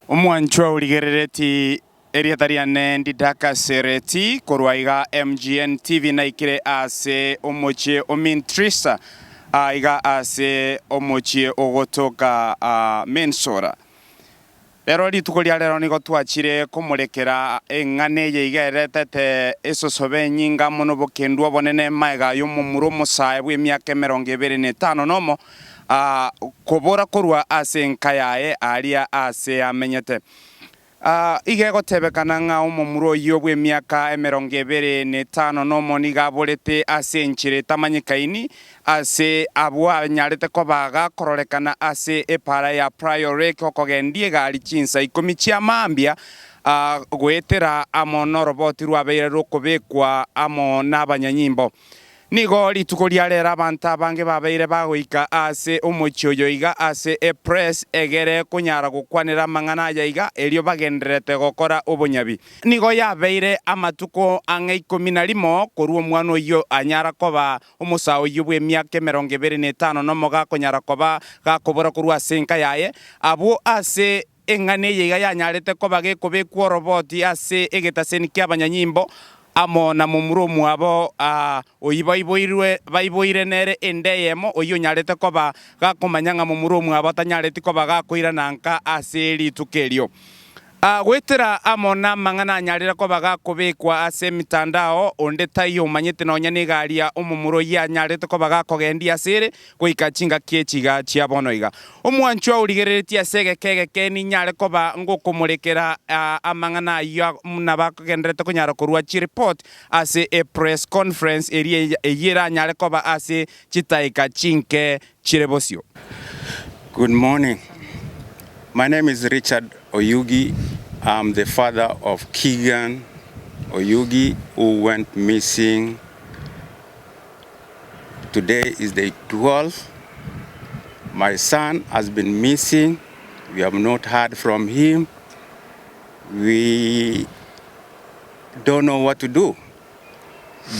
Omwanchwa uligerereti eriatariane ndidaka sereti korwaiga MGN TV naikire ase omochie omintrisa iga ase omochie ogotoka mensora. Lero rituko ria lero nigo twachire kumurekera eng'ane ye igeretete esosobe nyinga mono bokendwa bonene maiga y'omumuro omosae bwa emiaka 25 nomo kobora korwa ase nkayae aria ase amenyete ige gotebekana ng'a omumuro oyo bwa emiaka 25 nomo niga borete ase nchire tamanyikaini ase abo anyarete kobaga kororekana ase epara ya priorek okogendie gari chinsa 10 chia mambia gwetera amo noroboti rwabeire rokobekwa amo n'abanyanyimbo nigo rituko ria rera abantu abange babeire bagoika ase omochio yoiga ase press egere kunyara gukwanira mang'ana yaiga erio bagenderete gokora obonyabi nigo yabeire amatuko ang'e 11 korwa omwana oyo anyara koba omosao yo bwa emiaka 25 nomo gakonyara koba gakobora korwa ase nka yaye abo ase eng'ane yaiga yanyarete koba gekobekwa oroboti ase egetaseni kia abanyanyimbo amo na mumuro mwabo baiboire nere endeyemo oyo nyarete koba gakomanyanga mumuro mwabo tanyarete koba gakoira nanka ase ritukerio gwetera amo na mang'ana nyarire koba gakobekwa ase mitandao onde tayo manyete nonya negaria omumuro ya nyarete koba gakogendia asere goika chinga kiechiga chia bonoiga omwanchwa urigereretia ase kege ni nyare koba ngokumurekera amang'ana ya nabakogenderete konyara korwa chi report ase a press conference area eyera nyare koba ase chitaika chinke chirebosio. Good morning. My name is Richard Oyugi. I'm the father of Keegan Oyugi, who went missing. Today is day 12. My son has been missing. We have not heard from him. We don't know what to do.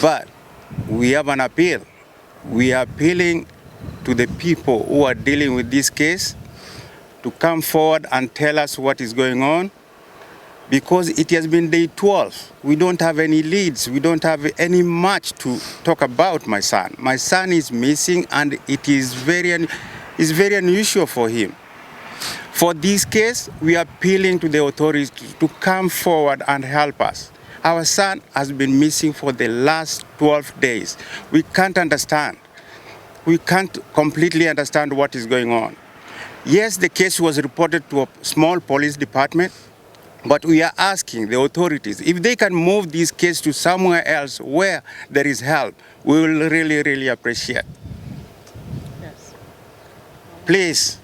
But we have an appeal. We are appealing to the people who are dealing with this case to come forward and tell us what is going on, because it has been day 12. We don't have any leads. We don't have any much to talk about my son. My son is missing, and it is very unusual for him. For this case, we are appealing to the authorities to come forward and help us. Our son has been missing for the last 12 days. We can't understand. We can't completely understand what is going on. Yes, the case was reported to a small police department, but we are asking the authorities if they can move this case to somewhere else where there is help. We will really, really appreciate. Yes. Please.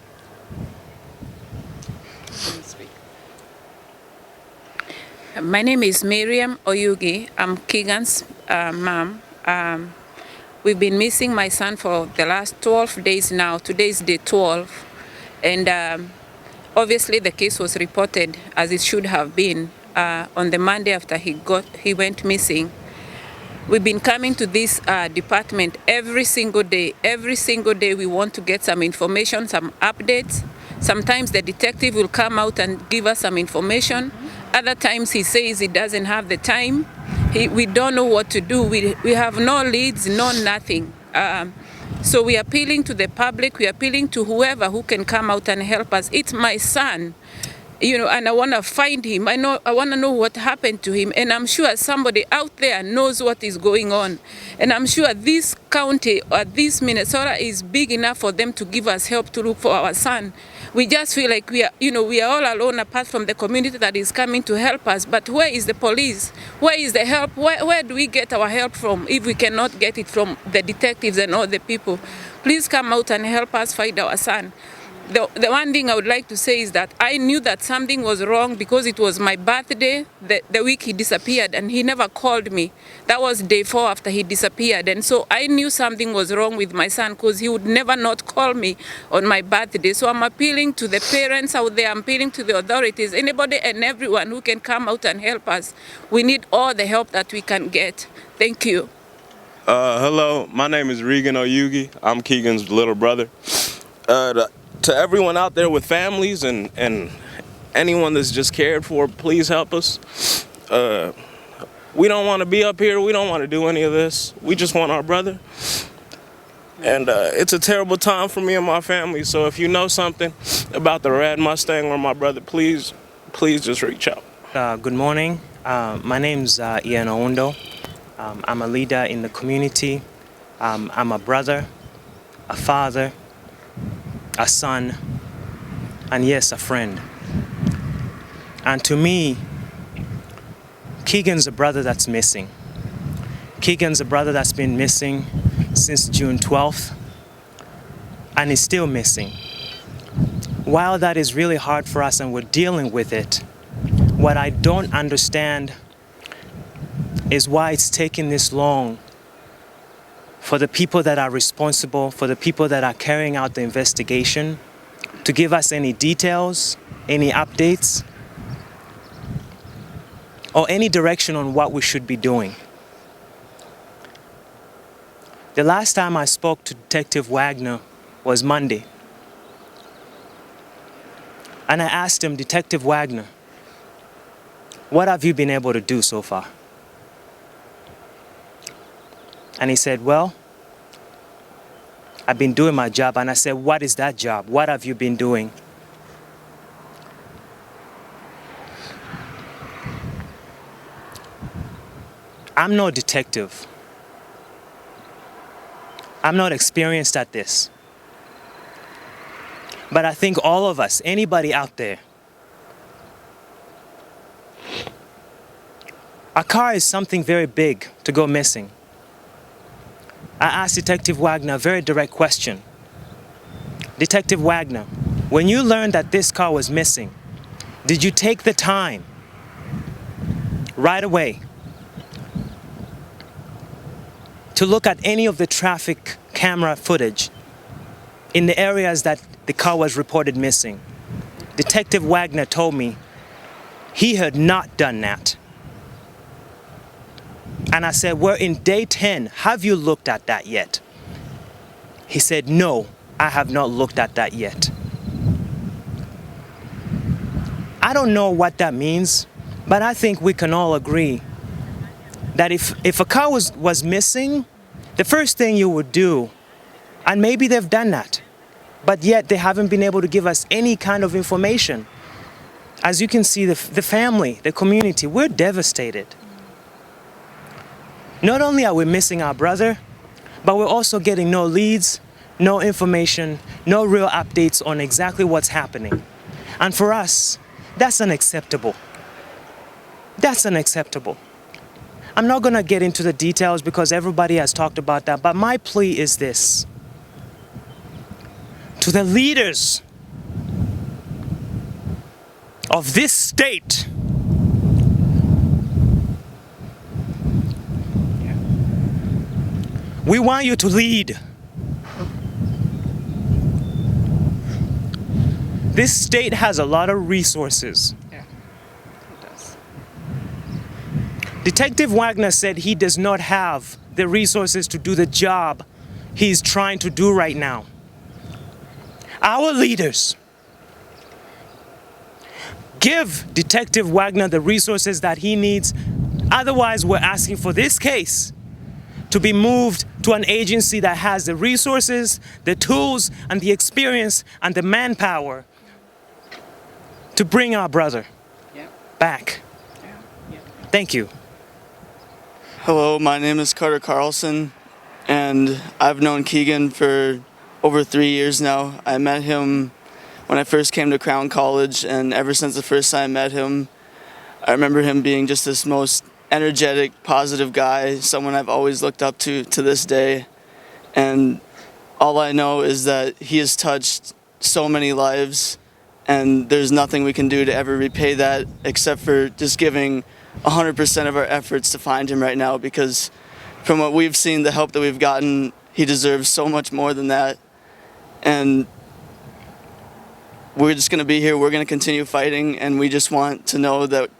My name is Miriam Oyugi. I'm Keegan's mom. We've been missing my son for the last 12 days now. Today is day 12. And obviously the case was reported as it should have been on the Monday after he went missing. We've been coming to this department every single day. Every single day we want to get some information, some updates. Sometimes the detective will come out and give us some information. Other times he says he doesn't have the time. We don't know what to do. We have no leads, no nothing. So we are appealing to the public, we are appealing to whoever who can come out and help us. It's my son, and I want to find him. I want to know what happened to him, and I'm sure somebody out there knows what is going on. And I'm sure this county or this Minnesota is big enough for them to give us help to look for our son. We just feel like we are all alone apart from the community that is coming to help us. But where is the police? Where is the help? Where do we get our help from if we cannot get it from the detectives and all the people? Please come out and help us find our son. The one thing I would like to say is that I knew that something was wrong because it was my birthday the week he disappeared, and he never called me. That was day 4 after he disappeared, and so I knew something was wrong with my son because he would never not call me on my birthday. So I'm appealing to the parents out there, I'm appealing to the authorities, anybody and everyone who can come out and help us. We need all the help that we can get. Thank you. Hello, my name is Regan Oyugi. I'm Keegan's little brother. To everyone out there with families and anyone that's just cared for, please help us. We don't want to be up here. We don't want to do any of this. We just want our brother. And it's a terrible time for me and my family. So if you know something about the red Mustang or my brother, please just reach out. Good morning. My name's Yaomba. I'm a leader in the community. I'm a brother, a father, a son, and yes, a friend. And to me, Keegan's a brother that's missing. Keegan's a brother that's been missing since June 12th, and is still missing. While that is really hard for us and we're dealing with it, what I don't understand is why it's taking this long for the people that are responsible, for the people that are carrying out the investigation, to give us any details, any updates, or any direction on what we should be doing. The last time I spoke to Detective Wagner was Monday. And I asked him, Detective Wagner, what have you been able to do so far? And he said, well, I've been doing my job. And I said, what is that job? What have you been doing? I'm no detective. I'm not experienced at this. But I think all of us, anybody out there, a car is something very big to go missing. I asked Detective Wagner a very direct question. Detective Wagner, when you learned that this car was missing, did you take the time right away to look at any of the traffic camera footage in the areas that the car was reported missing? Detective Wagner told me he had not done that. And I said, we're in day 10. Have you looked at that yet? He said, no, I have not looked at that yet. I don't know what that means, but I think we can all agree that if a car was missing, the first thing you would do, and maybe they've done that, but yet they haven't been able to give us any kind of information. As you can see, the family, the community, we're devastated. Not only are we missing our brother, but we're also getting no leads, no information, no real updates on exactly what's happening. And for us, that's unacceptable. That's unacceptable. I'm not going to get into the details because everybody has talked about that, but my plea is this. To the leaders of this state, we want you to lead. This state has a lot of resources. Yeah, it does. Detective Wagner said he does not have the resources to do the job he's trying to do right now. Our leaders, give Detective Wagner the resources that he needs. Otherwise, we're asking for this case to be moved to an agency that has the resources, the tools, and the experience, and the manpower to bring our brother back. Thank you. Hello, my name is Carter Carlson, and I've known Keegan for over 3 years now. I met him when I first came to Crown College, and ever since the first time I met him, I remember him being just this most energetic, positive guy, someone I've always looked up to this day. And all I know is that he has touched so many lives, and there's nothing we can do to ever repay that except for just giving 100% of our efforts to find him right now, because from what we've seen, the help that we've gotten, he deserves so much more than that. And we're just going to be here, we're going to continue fighting, and we just want to know that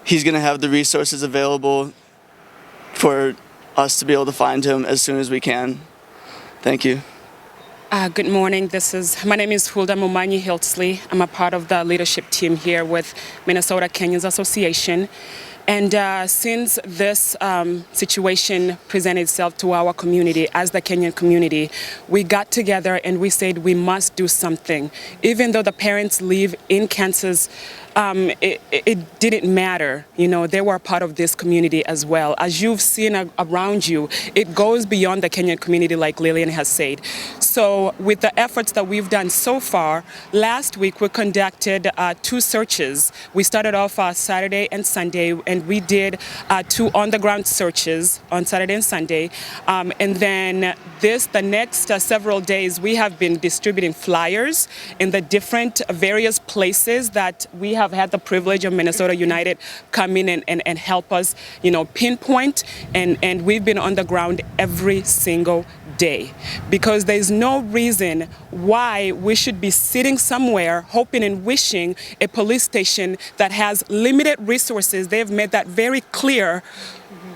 he's going to have the resources available for us to be able to find him as soon as we can. Thank you. Good morning. My name is Hulda Mumanyi Hiltsley. I'm a part of the leadership team here with Minnesota Kenyans Association. And since this situation presented itself to our community, as the Kenyan community, we got together and we said we must do something. Even though the parents live in Kansas, it didn't matter. You know, they were part of this community as well. As you've seen around you, it goes beyond the Kenyan community, like Lillian has said. So with the efforts that we've done so far, last week we conducted 2 searches. We started off Saturday and Sunday, and we did 2 on-the-ground searches on Saturday and Sunday. And then the next several days, we have been distributing flyers in the different various places that we have had the privilege of Minnesota United come in and help us, you know, pinpoint. And we've been on the ground every single day, because there's no reason why we should be sitting somewhere hoping and wishing a police station that has limited resources, they've made that very clear,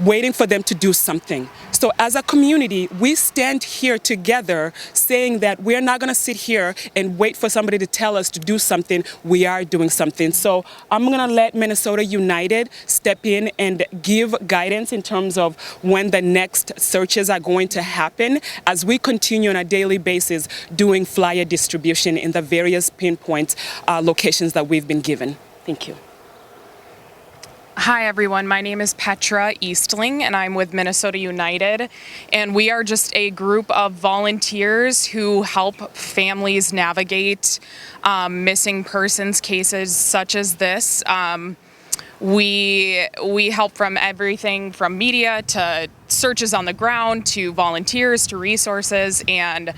waiting for them to do something. So as a community, we stand here together saying that we're not going to sit here and wait for somebody to tell us to do something. We are doing something. So I'm going to let Minnesota United step in and give guidance in terms of when the next searches are going to happen, as we continue on a daily basis doing flyer distribution in the various pinpoint locations that we've been given. Thank you. Hi everyone, my name is Petra Eastling and I'm with Minnesota United, and we are just a group of volunteers who help families navigate missing persons cases such as this. We help from everything from media to searches on the ground to volunteers to resources, and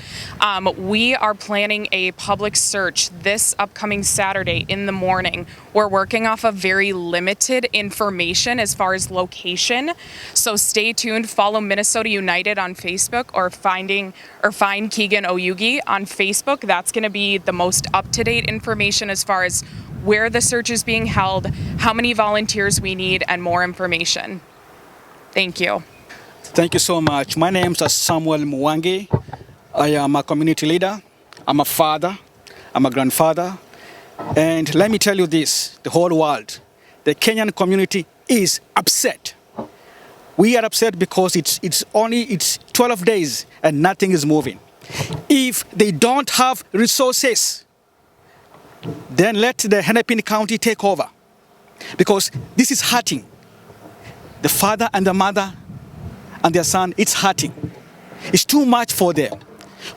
we are planning a public search this upcoming Saturday in the morning. We're working off of very limited information as far as location, so stay tuned. Follow Minnesota United on Facebook, or find Keegan Oyugi on Facebook. That's going to be the most up-to-date information as far as where the search is being held, how many volunteers we need, and more information. Thank you. Thank you so much. My name is Samuel Mwangi. I am a community leader. I'm a father. I'm a grandfather. And let me tell you this, the whole world, the Kenyan community is upset. We are upset because it's 12 days and nothing is moving. If they don't have resources, then let the Hennepin County take over, because this is hurting the father and the mother and their son. It's hurting. It's too much for them.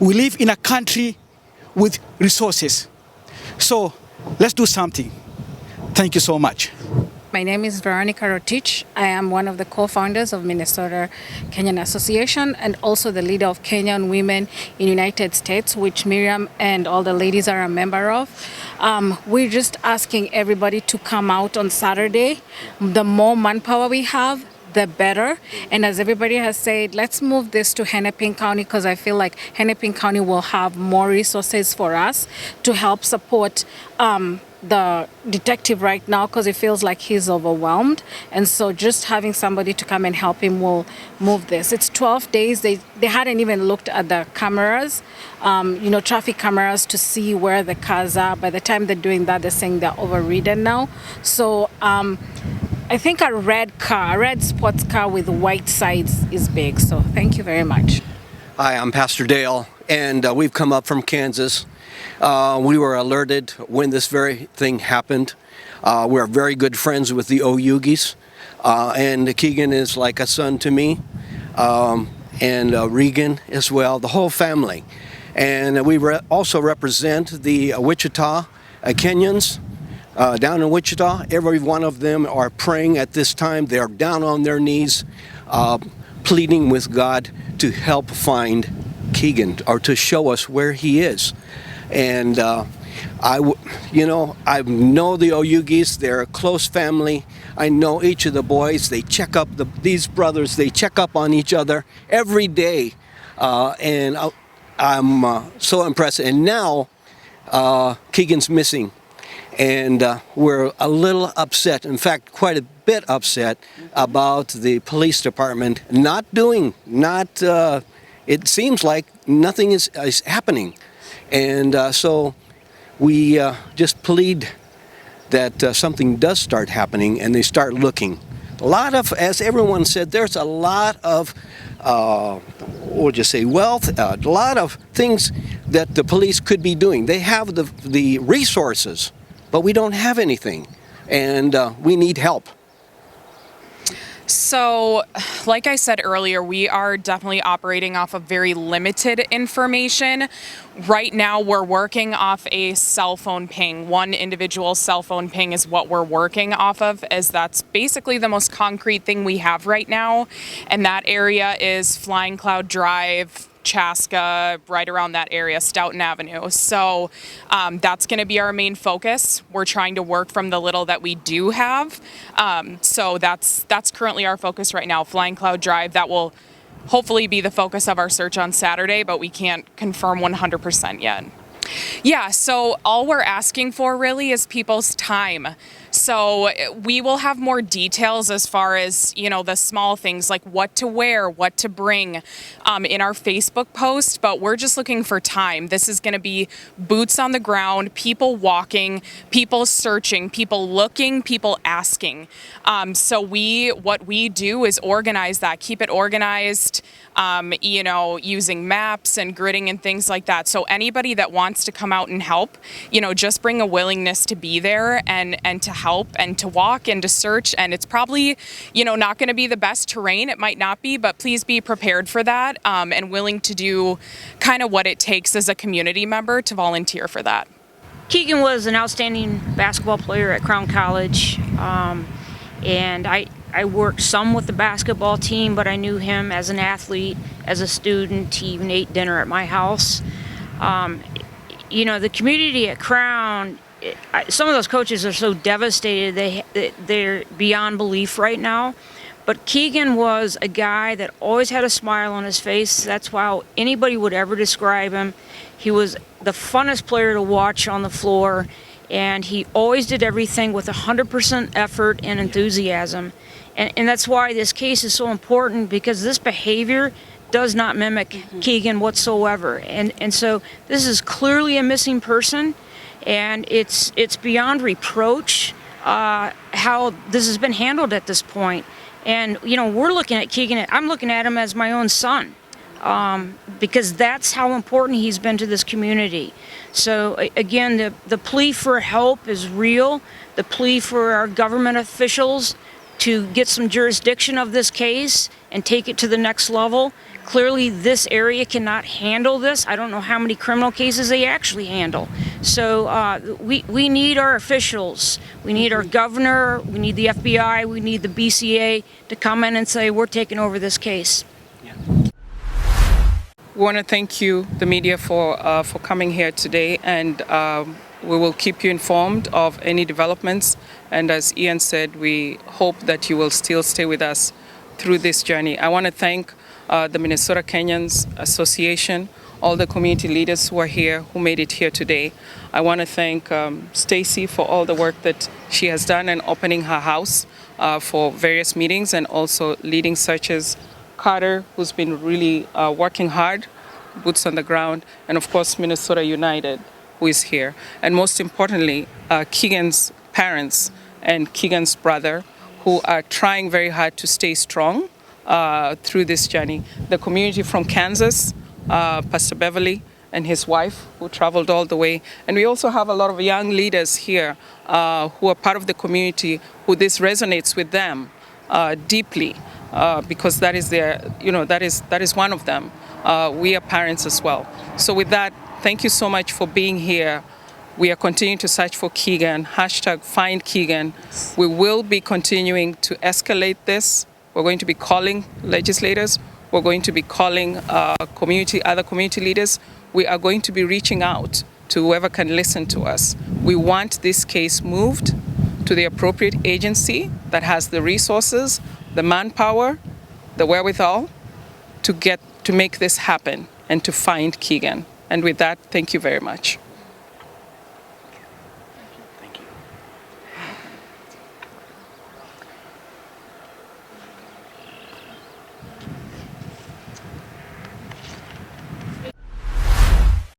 We live in a country with resources, so let's do something. Thank you so much. My name is Veronica Rotich. I am one of the co-founders of Minnesota Kenyan Association and also the leader of Kenyan Women in United States, which Miriam and all the ladies are a member of. We're just asking everybody to come out on Saturday. The more manpower we have, the better. And as everybody has said, let's move this to Hennepin County, because I feel like Hennepin County will have more resources for us to help support the detective right now, because it feels like he's overwhelmed. And so just having somebody to come and help him will move this. It's 12 days. They hadn't even looked at the cameras, traffic cameras, to see where the cars are. By the time they're doing that, they're saying they're overridden now. So I think a red sports car with white sides is big. So thank you very much. Hi, I'm Pastor Dale, and we've come up from Kansas. We were alerted when this very thing happened. We're very good friends with the Oyugis, and Keegan is like a son to me, and Regan as well, the whole family. And we also represent the Wichita Kenyans down in Wichita. Every one of them are praying at this time. They're down on their knees, pleading with God to help find Keegan, or to show us where he is. And I know the Oyugis. They're a close family. I know each of the boys. They check up these brothers. They check up on each other every day, and I'm so impressed. And now Keegan's missing, and we're a little upset. In fact, quite a bit upset about the police department not it seems like nothing is happening. And so we just plead that something does start happening and they start looking. A lot of, as everyone said, there's a lot of, what would you say, wealth, a lot of things that the police could be doing. They have the resources, but we don't have anything, and we need help. So, like I said earlier, we are definitely operating off of very limited information. Right now, we're working off a cell phone ping. One individual cell phone ping is what we're working off of, as that's basically the most concrete thing we have right now. And that area is Flying Cloud Drive, Chaska, right around that area, Stoughton Avenue. So that's going to be our main focus. We're trying to work from the little that we do have. So that's currently our focus right now, Flying Cloud Drive. That will hopefully be the focus of our search on Saturday, but we can't confirm 100% yet. Yeah, so all we're asking for really is people's time. So we will have more details as far as, you know, the small things like what to wear, what to bring in our Facebook post, but we're just looking for time. This is going to be boots on the ground, people walking, people searching, people looking, people asking. So what we do is organize that, keep it organized, you know, using maps and gridding and things like that. So anybody that wants to come out and help, you know, just bring a willingness to be there and to help and to walk and to search. And it's probably, you know, not going to be the best terrain. It might not be, but please be prepared for that and willing to do kind of what it takes as a community member to volunteer for that. Keegan was an outstanding basketball player at Crown College, and I worked some with the basketball team, but I knew him as an athlete, as a student. He even ate dinner at my house. You know, the community at Crown, some of those coaches are so devastated, they're beyond belief right now. But Keegan was a guy that always had a smile on his face. That's how anybody would ever describe him. He was the funnest player to watch on the floor, and he always did everything with 100% effort and enthusiasm. And that's why this case is so important, because this behavior does not mimic Keegan whatsoever. And so this is clearly a missing person, and it's beyond reproach how this has been handled at this point. And, you know, we're looking at Keegan, I'm looking at him as my own son, because that's how important he's been to this community. So, again, the plea for help is real. The plea for our government officials to get some jurisdiction of this case and take it to the next level. Clearly, this area cannot handle this. I don't know how many criminal cases they actually handle. So we need our officials. We need our governor. We need the FBI. We need the BCA to come in and say, we're taking over this case. We want to thank you, the media, for coming here today, and we will keep you informed of any developments. And as Ian said, we hope that you will still stay with us through this journey. I want to thank the Minnesota Kenyans Association, all the community leaders who are here, who made it here today. I want to thank Stacy for all the work that she has done in opening her house for various meetings, and also leading searches. Carter, who's been really working hard, boots on the ground, and of course Minnesota United, who is here. And most importantly, Keegan's parents and Keegan's brother, who are trying very hard to stay strong through this journey. The community from Kansas, Pastor Beverly and his wife, who traveled all the way. And we also have a lot of young leaders here who are part of the community, who this resonates with them deeply, because that is their, you know, that is one of them. We are parents as well. So with that, thank you so much for being here. We are continuing to search for Keegan, #find Keegan. We will be continuing to escalate this. We're going to be calling legislators. We're going to be calling other community leaders. We are going to be reaching out to whoever can listen to us. We want this case moved to the appropriate agency that has the resources, the manpower, the wherewithal to make this happen and to find Keegan. And with that, thank you very much.